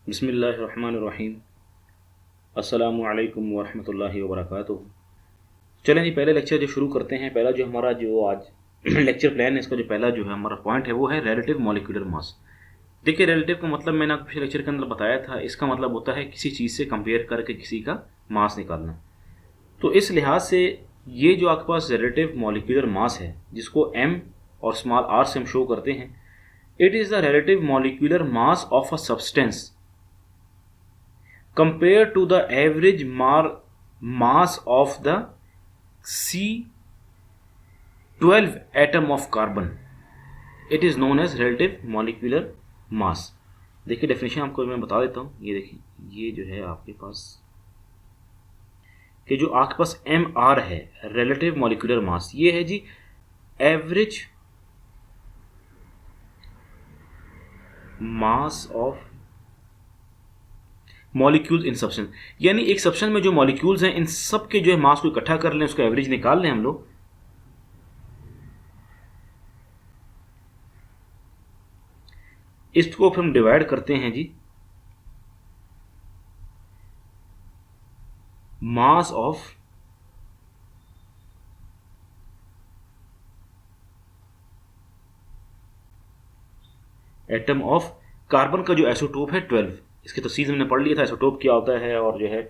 बिस्मिल्लाहिर्रहमानिर्रहीम। अस्सलामु अलैकुम वरहमतुल्लाहि वबरकातुहू। चलें जी, पहले लेक्चर जो शुरू करते हैं। पहला जो हमारा जो आज लेक्चर प्लान है, इसका जो पहला जो है हमारा पॉइंट है वो है रिलेटिव मॉलिक्यूलर मास। देखिए, रिलेटिव का मतलब मैंने आपको पिछले लेक्चर के अंदर बताया था। इसका मतलब होता है किसी चीज़ से कंपेयर करके किसी का मास निकालना। तो इस लिहाज से ये जो आपके पास रिलेटिव मॉलिक्यूलर मास है, जिसको m और स्मॉल r से हम शो करते हैं, it is the relative molecular mass of a substance compared to the average mass of the C12 atom of carbon. It is known as relative molecular mass. देखिए, definition आपको मैं बता देता हूँ। ये देखिए, ये जो है आपके पास कि जो आपके पास एम आर है, रिलेटिव मॉलिक्यूलर मास, ये है जी average mass of molecules in substance. यानी एक सब्सटेंस में जो मॉलिक्यूल्स हैं, इन सब के जो है मास को इकट्ठा कर लें, उसका एवरेज निकाल लें हम लोग। इसको फिर हम डिवाइड करते हैं जी mass of atom of carbon का जो आइसोटोप है 12। इसके तो सीज हमने पढ़ लिया था, आइसोटोप क्या होता है और जो है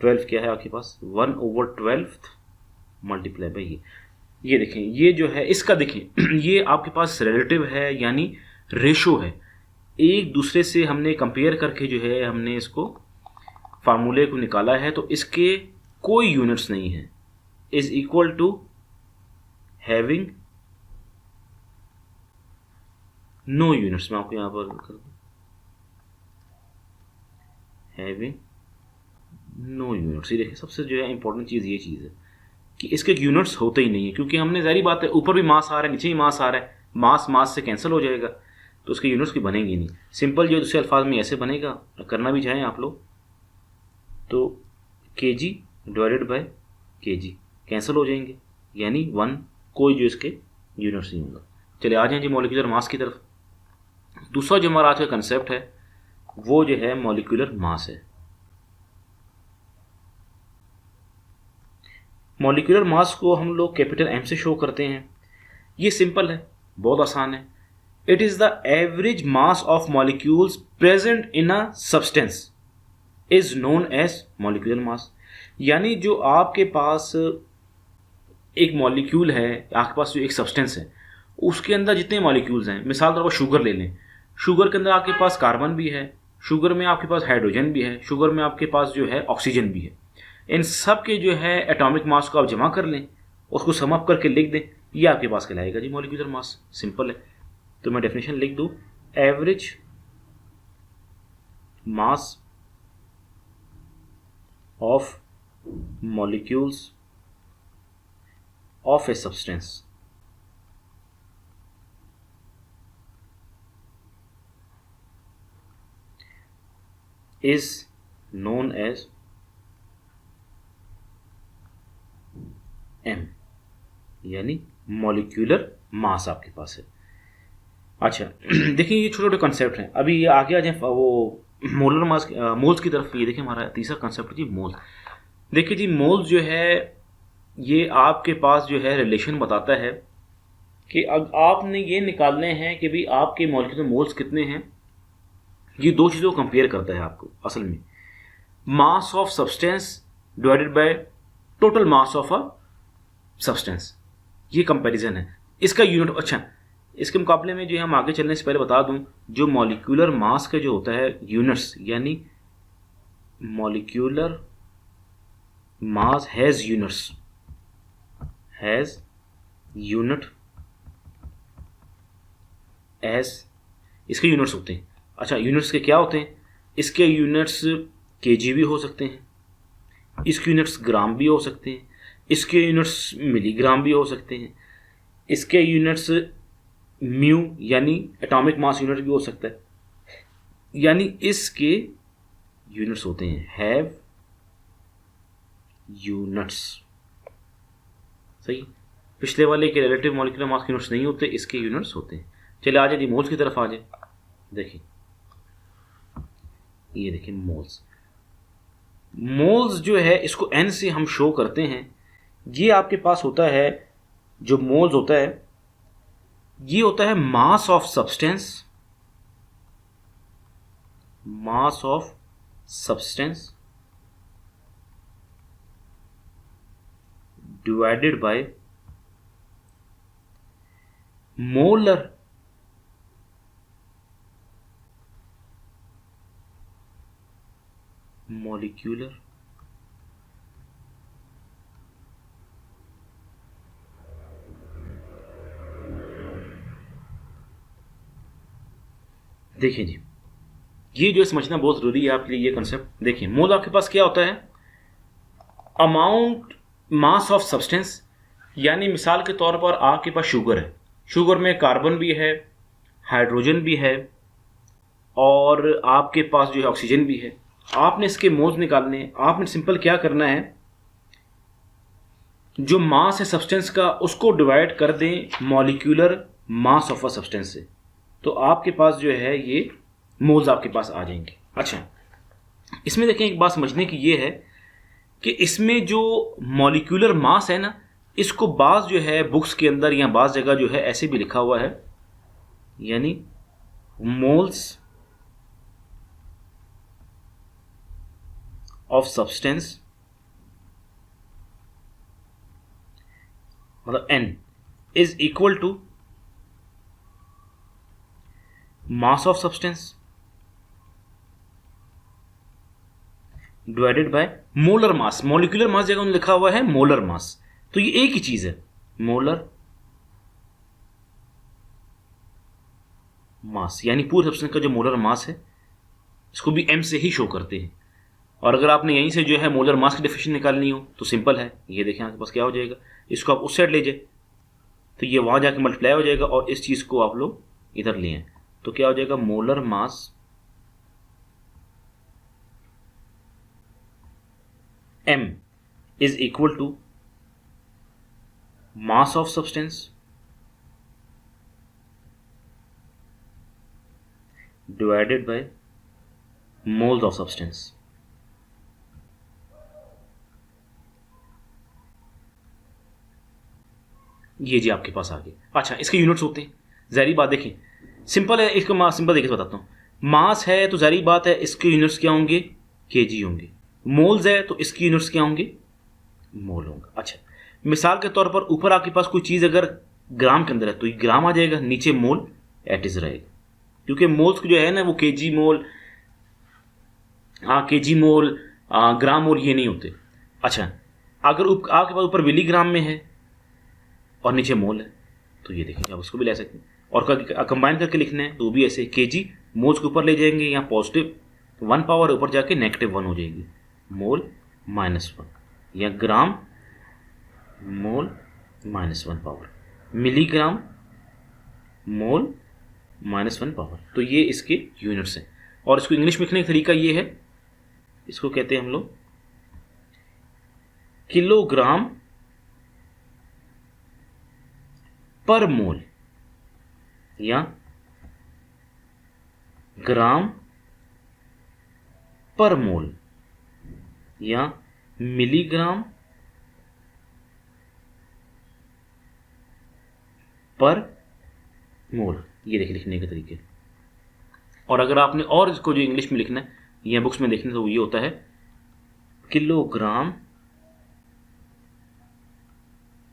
12 क्या है आपके पास 1/12 मल्टीप्लाई बाई ये देखें, ये जो है इसका देखें ये आपके पास रिलेटिव है, यानी रेशो है। एक दूसरे से हमने कंपेयर करके जो है हमने इसको फार्मूले को निकाला है। तो इसके कोई यूनिट्स नहीं है। Is equal to having no units. मैं आपको यहां पर कर दूं, हैविंग नो यूनिट्स। ये देखिए, सबसे जो है इंपॉर्टेंट चीज़ ये चीज़ है कि इसके यूनिट्स होते ही नहीं है, क्योंकि हमने ज़ाहिर बात है ऊपर भी मास आ रहा है, नीचे भी मास आ रहा है, मास मास से कैंसिल हो जाएगा, तो उसके यूनिट्स की बनेंगी नहीं। सिंपल जो दूसरे अल्फाज में ऐसे बनेगा, करना भी चाहें आप लोग तो kg divided by kg cancel हो जाएंगे, यानी 1, कोई जो इसके यूनिट्स नहीं होगा। चलिए आ जाएं जी मॉलिक्यूलर मास की तरफ। दूसरा जो हमारा आज का कंसेप्ट है वो जो है मॉलिक्यूलर मास है। मॉलिक्यूलर मास को हम लोग कैपिटल M से शो करते हैं। ये सिंपल है, बहुत आसान है। It is the average mass of molecules present in a substance is known as molecular mass. यानी जो आपके पास एक मॉलिक्यूल है, आपके पास जो एक सब्सटेंस है, उसके अंदर जितने मॉलिक्यूल्स हैं, मिसाल तौर पर शुगर ले लें। शुगर के अंदर आपके पास कार्बन भी है, शुगर में आपके पास हाइड्रोजन भी है, शुगर में आपके पास जो है ऑक्सीजन भी है। इन सब के जो है एटॉमिक मास को आप जमा कर लें, उसको सम अप करके लिख दें, ये आपके पास कहलाएगा जी मॉलिक्यूलर मास। सिंपल है। तो मैं डेफिनेशन लिख दूं, average mass of molecules of a substance is known as m, यानी मॉलिक्यूलर मास आपके पास है। अच्छा देखिए, ये छोटे छोटे कॉन्सेप्ट हैं। अभी ये आगे आ जाए वो मोलर मास मोल्स की तरफ। ये देखिए, हमारा तीसरा कॉन्सेप्ट जी मोल्स। देखिए जी, मोल्स जो है ये आपके पास जो है रिलेशन बताता है कि अब आपने ये निकालने हैं कि भाई आपके मॉलिक्यूलर मोल्स कितने हैं। ये दो चीज़ों को कंपेयर करता है आपको असल में, मास of substance divided by total mass of a substance. ये कंपैरिजन है इसका यूनिट। अच्छा, इसके मुकाबले में जो हम आगे चलने से पहले बता दूं, जो मॉलिक्यूलर मास का जो होता है यूनिट्स, यानी molecular mass has unit as, इसके यूनिट्स होते हैं। अच्छा, यूनिट्स के क्या होते हैं? इसके यूनिट्स केजी भी हो सकते हैं, इसके यूनिट्स ग्राम भी हो सकते हैं, इसके यूनिट्स मिलीग्राम भी हो सकते हैं, इसके यूनिट्स म्यू यानी एटॉमिक मास यूनिट भी हो सकता है। यानी इसके यूनिट्स होते हैं हैव यूनिट्स। सही, पिछले वाले के रिलेटिव मॉलिक्यूलर मास के यूनिट्स नहीं होते, इसके यूनिट्स होते हैं। चलिए आ जाए मोल्स की तरफ आ जाए। देखिए, ये देखिए मोल्स। मोल्स जो है इसको n से हम शो करते हैं। ये आपके पास होता है, जो मोल्स होता है ये होता है मास of substance, mass of substance divided by molar molecular देखिए जी, ये जो समझना बहुत ज़रूरी है आपके लिए, ये कंसेप्ट देखिए। मोल आपके पास क्या होता है, अमाउंट मास ऑफ सब्सटेंस। यानी मिसाल के तौर पर आपके पास शुगर है, शुगर में कार्बन भी है, हाइड्रोजन भी है और आपके पास जो है ऑक्सीजन भी है। आपने इसके मोल्स निकालने, आपने सिंपल क्या करना है, जो मास है सब्सटेंस का उसको डिवाइड कर दें molecular mass of a substance से, तो आपके पास जो है ये मोल्स आपके पास आ जाएंगे। अच्छा, इसमें देखें एक बात समझने की ये है कि इसमें जो मॉलिक्यूलर मास है ना, इसको बाज़ जो है बुक्स के अंदर या बाज़ जगह जो है ऐसे भी लिखा हुआ है, यानी मोल्स ऑफ सब्सटेंस, मतलब n is equal to mass of substance divided by molar mass. Molecular mass जगह उन्होंने लिखा हुआ है मोलर मास, तो ये एक ही चीज है, मोलर मास, यानी पूरे सब्सटेंस का जो मोलर मास है इसको भी m से ही शो करते हैं। और अगर आपने यहीं से जो है मोलर मास की डेफिनेशन निकालनी हो तो सिंपल है, ये देखें आपके पास क्या हो जाएगा, इसको आप उस साइड ले जाए तो ये वहां जाके मल्टीप्लाई हो जाएगा और इस चीज को आप लोग इधर लिए, तो क्या हो जाएगा, molar mass m is equal to mass of substance divided by moles of substance. ये जी आपके पास आ गए। अच्छा, इसके यूनिट्स होते हैं, ज़ाहिर बात देखें सिंपल है, इसको मास सिंपल देखिए बताता हूँ। मास है तो ज़ाहिर बात है इसके यूनिट्स क्या होंगे, केजी होंगे। मोल्स है तो इसकी यूनिट्स क्या होंगे, मोल होंगे। अच्छा, मिसाल के तौर पर ऊपर आपके पास कोई चीज़ अगर ग्राम के अंदर है तो ये ग्राम आ जाएगा, नीचे मोल एटिज रहेगा, क्योंकि मोल्स जो है ना वो केजी मोल, केजी मोल, ग्राम मोल ये नहीं होते। अच्छा, अगर आपके पास ऊपर मिलीग्राम में है और नीचे मोल है तो ये देखिए आप उसको भी ले सकते हैं, और कंबाइन करके लिखना है तो भी ऐसे, केजी मोल्स के ऊपर ले जाएंगे, यहाँ पॉजिटिव 1 पावर ऊपर जाके -1 हो जाएगी, मोल -1, या ग्राम मोल -1 पावर, मिलीग्राम मोल -1 पावर। तो ये इसके यूनिट्स हैं। और इसको इंग्लिश में लिखने का तरीका ये है, इसको कहते हैं हम लोग किलोग्राम पर मोल या ग्राम पर मोल या मिलीग्राम पर मोल। ये देखिए लिखने के तरीके। और अगर आपने और इसको जो इंग्लिश में लिखना है या बुक्स में देखना है तो ये होता है किलोग्राम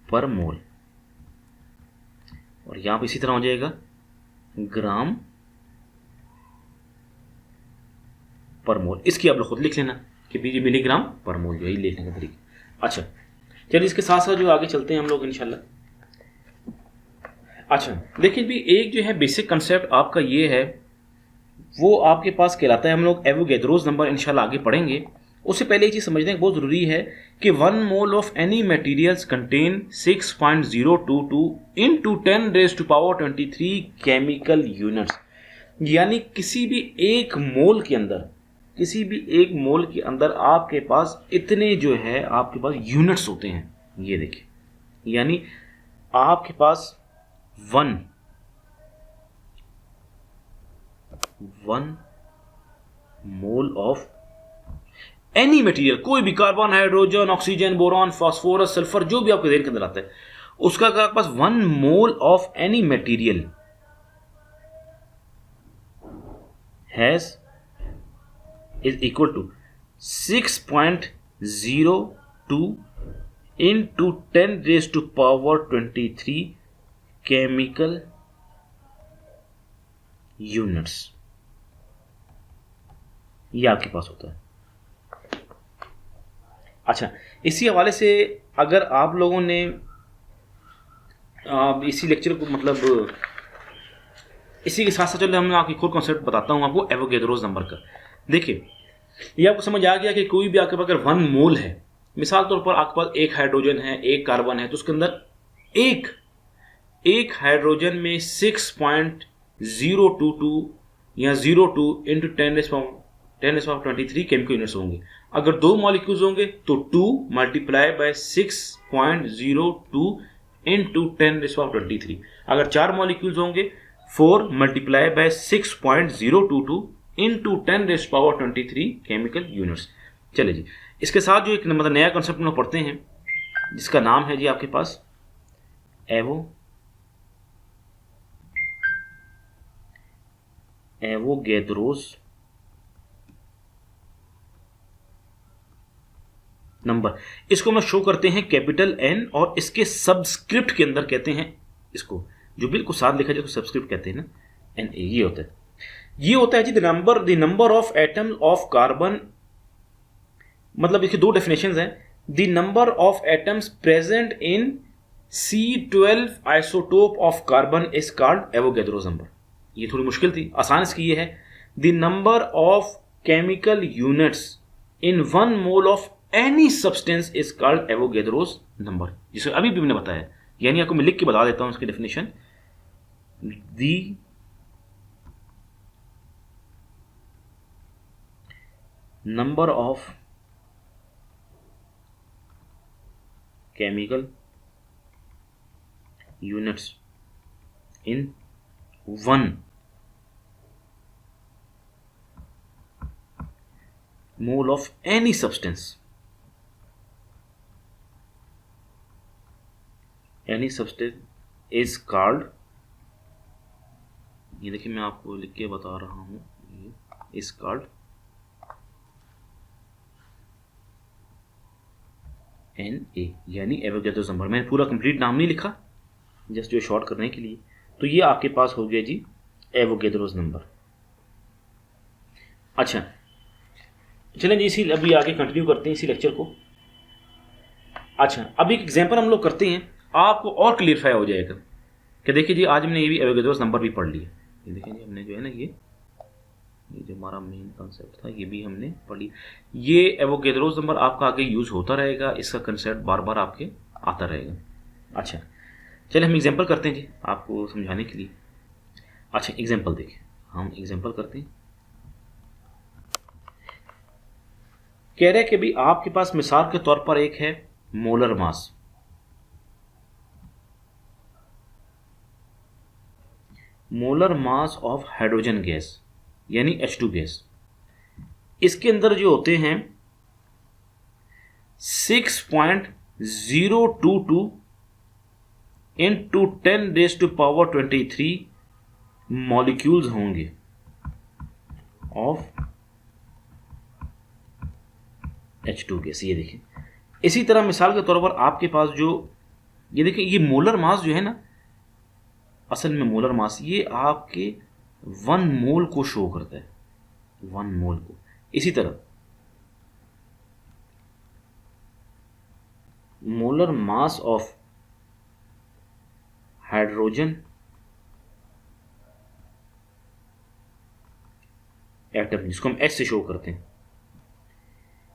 पर मोल, और यहाँ पे इसी तरह हो जाएगा ग्राम पर मोल। इसकी आप लोग खुद लिख लेना कि भी मिलीग्राम पर मोल, यही लिखने का तरीका। अच्छा चलिए, इसके साथ साथ जो आगे चलते हैं हम लोग इंशाल्लाह। अच्छा देखिए भी, एक जो है बेसिक कंसेप्ट आपका ये है, वो आपके पास कहलाता है, हम लोग एवोगैड्रोस नंबर इंशाल्लाह आगे पढ़ेंगे। उससे पहले एक चीज़ समझने की बहुत ज़रूरी है कि 1 mole of any materials contain 6.022 into 10⁻23 chemical units. यानी किसी भी एक मोल के अंदर आपके पास इतने जो है आपके पास यूनिट्स होते हैं। ये देखिए, यानी आपके पास 1 मोल ऑफ एनी मटेरियल, कोई भी carbon, hydrogen, oxygen, boron, phosphorus, sulphur, जो भी आपके देर के अंदर आता है, उसका अगर आपके पास 1 mole of any material has is equal to 6.02 into 10 raised to power 23 chemical units, ये आपके पास होता है। अच्छा, इसी हवाले से अगर आप लोगों ने इसी लेक्चर को मतलब इसी के साथ साथ चलिए मैं आपको एक और कॉन्सेप्ट बताता हूँ आपको एवोगैड्रोस नंबर का। देखिए, ये आपको समझ आ गया कि कोई भी आपके पास अगर 1 मोल है, मिसाल तौर पर आपके पास एक हाइड्रोजन है, एक कार्बन है, तो उसके अंदर एक हाइड्रोजन में 6.022 या 02 इंटू 10⁻23 केमिकल यूनिट्स होंगे। अगर 2 मॉलिक्यूल्स होंगे तो 2 मल्टीप्लाई बाय 6.02 इंटू 10⁻23। अगर 4 मॉलिक्यूल्स होंगे 4 multiply by 6.022 into 10⁻23 chemical units. चलिए जी, इसके साथ जो एक मतलब नया कंसेप्ट हम लोग पढ़ते हैं जिसका नाम है जी आपके पास एवोगैड्रोस नंबर। इसको हम शो करते हैं कैपिटल एन और इसके सबस्क्रिप्ट के अंदर कहते हैं इसको, जो बिल्कुल साथ लिखा जाए उसको सबस्क्रिप्ट कहते हैं ना, एन ए। ये होता है जी the number of atom of carbon. मतलब इसकी 2 डेफिनेशंस हैं। The number of atoms present in C12 isotope of carbon is called Avogadro's number. ये थोड़ी मुश्किल थी, आसान इसकी ये है, the number of chemical units in 1 mole of any substance is called Avogadro's number, जिसे अभी भी मैंने बताया। यानी आपको मैं लिख के बता देता हूं इसकी definition. The number of chemical units in 1 mole of any substance is called, ये देखिए मैं आपको लिख के बता रहा हूं, इज कॉल्ड Na, यानी एवोगैड्रोस नंबर। मैंने पूरा कंप्लीट नाम नहीं लिखा, जस्ट जो शॉर्ट करने के लिए। तो ये आपके पास हो गया जी एवोगैड्रोस नंबर। अच्छा, चलें जी इसी अभी आगे कंटिन्यू करते हैं इसी लेक्चर को। अच्छा, अभी एक एग्जांपल हम लोग करते हैं, आपको और क्लियरफाई हो जाएगा कि देखिए जी आज हमने ये भी एवोगैड्रोस नंबर भी पढ़ लिया। ये देखिए जी हमने जो है ना ये जो हमारा मेन कंसेप्ट था ये भी हमने पढ़ लिया। ये एवोगैड्रोस नंबर आपका आगे यूज होता रहेगा, इसका कंसेप्ट बार बार आपके आता रहेगा। अच्छा, चलिए हम एग्जांपल करते हैं जी आपको समझाने के लिए। अच्छा, एग्जांपल देखिए, हम एग्जांपल करते हैं। कह रहे हैं कि भी आपके पास मिसाल के तौर पर एक है molar mass. Molar mass of hydrogen gas यानी H2 गैस। इसके अंदर जो होते हैं 6.022 इंटू 10⁻23 मॉलिक्यूल्स होंगे ऑफ H2 गैस। ये देखिए, इसी तरह मिसाल के तौर पर आपके पास जो ये देखिए ये मोलर मास जो है ना, असल में मोलर मास ये आपके 1 मोल को शो करता है, 1 मोल को। इसी तरह molar mass of hydrogen atom जिसको हम H से शो करते हैं,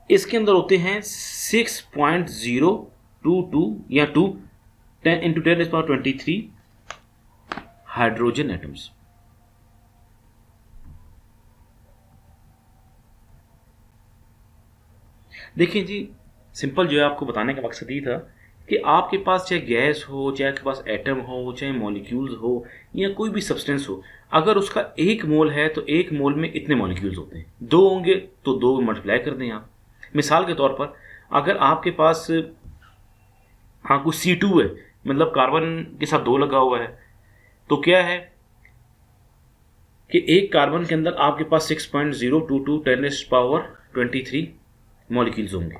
इसके अंदर होते हैं 6.022 या 2 10 इंटू 10⁻23 हाइड्रोजन एटम्स। देखिए जी, सिंपल जो है आपको बताने का मकसद ये था कि आपके पास चाहे गैस हो, चाहे आपके पास एटम हो, चाहे मॉलिक्यूल्स हो या कोई भी सब्सटेंस हो, अगर उसका 1 मोल है तो 1 मोल में इतने मॉलिक्यूल्स होते हैं। 2 होंगे तो 2 मल्टीप्लाई कर दें आप। मिसाल के तौर पर अगर आपके पास हाँ कुछ C2 है, मतलब कार्बन के साथ 2 लगा हुआ है, तो क्या है कि एक कार्बन के अंदर आपके पास 6.022 10⁻23 मॉलिक्यूल्स होंगे।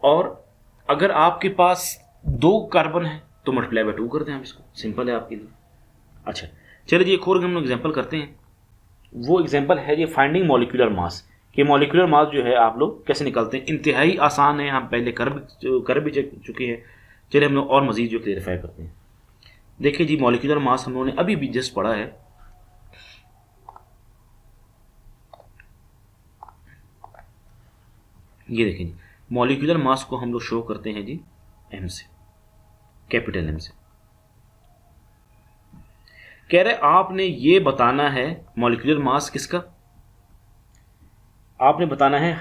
और अगर आपके पास 2 कार्बन है तो मल्टीप्लाई बाय 2 कर दें आप इसको, सिंपल है आपके लिए। अच्छा चलिए जी, एक और हम एग्जांपल करते हैं। वो एग्जांपल है ये फाइंडिंग मॉलिक्यूलर मास, कि मॉलिक्यूलर मास जो है आप लोग कैसे निकालते हैं। इंतहाई आसान है, हम पहले कर भी चुके हैं। चलिए हम लोग और मज़ीद जो क्लेरिफाई करते हैं। देखिए जी, मॉलिक्यूलर मास हम लोगों ने अभी भी जस्ट पढ़ा है। ये देखें जी, मॉलिक्यूलर मास को हम लोग शो करते हैं जी m से, कैपिटल M से। कह रहे आपने ये बताना है मॉलिक्यूलर मास किसका, आपने बताना है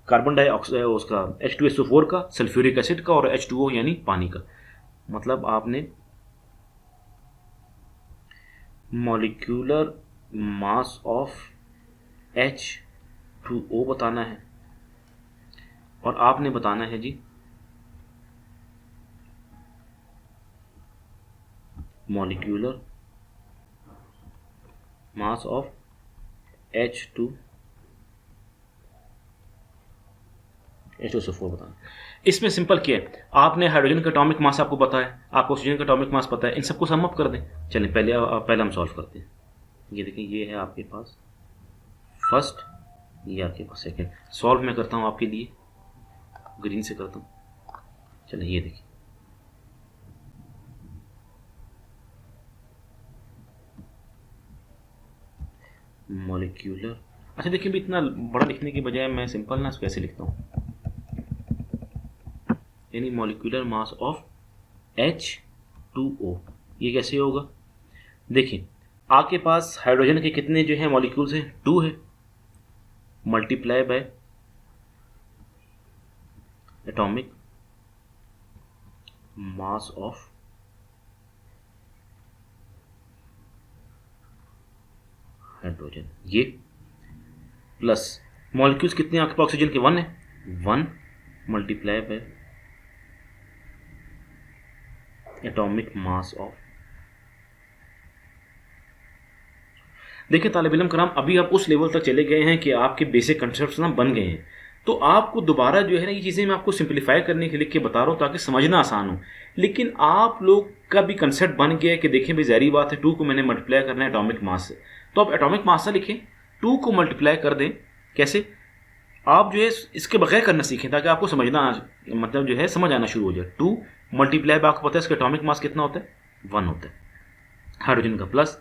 कार्बन डाइऑक्साइड उसका H2SO4 का, सल्फ्यूरिक एसिड का और H2O यानी पानी का। मतलब आपने मॉलिक्यूलर मास ऑफ H2O बताना है और आपने बताना है जी मॉलिक्यूलर मास ऑफ H2SO4 बताना। इसमें सिंपल क्या है, आपने हाइड्रोजन का एटॉमिक मास आपको पता है, आपको ऑक्सीजन का एटॉमिक मास पता है, इन सबको सम अप कर दें। चलें पहले हम सॉल्व करते हैं। ये देखें, ये है आपके पास फर्स्ट, ये आपके पास सेकंड। सॉल्व मैं करता हूँ आपके लिए, ग्रीन से करता हूँ। चलिए ये देखिए, मॉलिक्यूलर, अच्छा देखिए भी इतना बड़ा लिखने की बजाय मैं सिंपल ना कैसे लिखता हूँ, यानी मॉलिक्यूलर मास ऑफ H2O। ये कैसे होगा, देखिए आपके पास हाइड्रोजन के कितने जो हैं मॉलिक्यूल्स हैं, 2 है, multiply by atomic mass of hydrogen, ये प्लस मॉलिक्यूल्स कितने आपके पास ऑक्सीजन के 1 है, 1 multiply by atomic mass of. देखिए तालिब इल्म कराम, अभी आप उस लेवल तक चले गए हैं कि आपके बेसिक कंसेप्ट्स ना बन गए हैं। तो आपको दोबारा जो है ना ये चीज़ें मैं आपको सिंप्लीफाई करने के लिख के बता रहा हूँ ताकि समझना आसान हो। लेकिन आप लोग का भी कंसेप्ट बन गया है कि देखें भाई ज़ाहिर बात है 2 को मैंने मल्टीप्लाई करना है एटॉमिक मास से, तो आप एटॉमिक मास से लिखें, 2 को मल्टीप्लाई कर दें। कैसे, आप जो है इसके बगैर करना सीखें ताकि आपको समझना मतलब जो है समझ आना शुरू हो जाए। 2 मल्टीप्लाई बाय, आपको पता है इसका एटॉमिक मास कितना होता है, 1 होता है हाइड्रोजन का, प्लस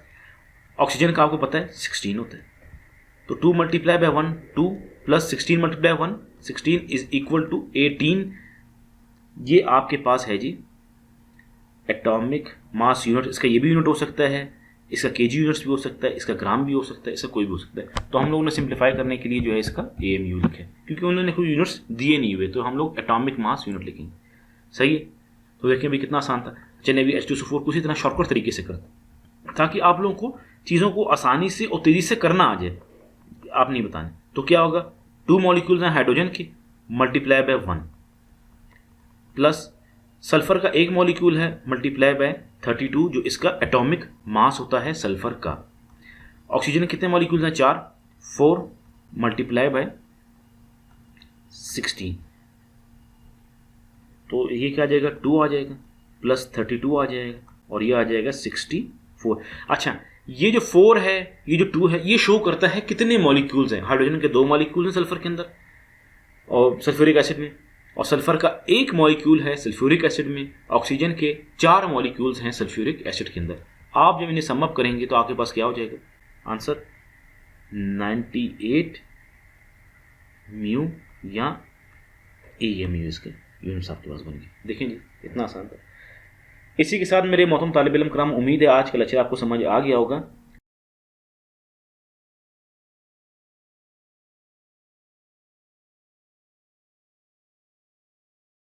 ऑक्सीजन का आपको पता है 16 होता है। तो 2 multiply by 1 2 plus 16 multiply 1 16 is equal to 18। ये आपके पास है जी एटॉमिक मास यूनिट। इसका ये भी यूनिट हो सकता है, इसका केजी यूनिट्स भी हो सकता है, इसका ग्राम भी हो सकता है, इसका कोई भी हो सकता है। तो हम लोगों ने सिंप्लीफाई करने के लिए जो है इसका AMU लिखा है, क्योंकि उन्होंने कोई यूनिट्स दिए नहीं हुए, तो हम लोग एटॉमिक मास यूनिट लिखेंगे। सही है, तो देखें भी कितना आसान था। चलिए अभी H2SO4 को इसी तरह शॉर्टकट तरीके से करते ताकि आप लोगों को चीज़ों को आसानी से और तेज़ी से करना आ जाए, आप नहीं बताने। तो क्या होगा, 2 मॉलिक्यूल्स हैं हाइड्रोजन के, मल्टीप्लाई बाय 1 प्लस सल्फर का 1 मॉलिक्यूल है, मल्टीप्लाई बाय 32 जो इसका एटॉमिक मास होता है सल्फर का। ऑक्सीजन के कितने मॉलिक्यूल्स हैं, 4 4 मल्टीप्लाई बाय 16, तो ये क्या आ जाएगा, 2 आ जाएगा प्लस 32 आ जाएगा और ये आ जाएगा 64। अच्छा ये जो 4 है, ये जो 2 है, ये शो करता है कितने मॉलिक्यूल्स हैं। हाइड्रोजन के 2 मॉलिक्यूल हैं सल्फर के अंदर और सल्फ्यूरिक एसिड में, और सल्फर का 1 मॉलिक्यूल है सल्फ्यूरिक एसिड में। ऑक्सीजन के 4 मॉलिक्यूल्स हैं सल्फ्यूरिक एसिड के अंदर। आप जब इन्हें सम अप करेंगे तो आपके पास क्या हो जाएगा आंसर, 98 म्यू या AMU इसके यूनिट्स आपके पास बन गए। देखें जी इतना आसान था। इसी के साथ मेरे मोहतरम तालिब इल्म कराम, उम्मीद है आज का लेक्चर आपको समझ आ गया होगा।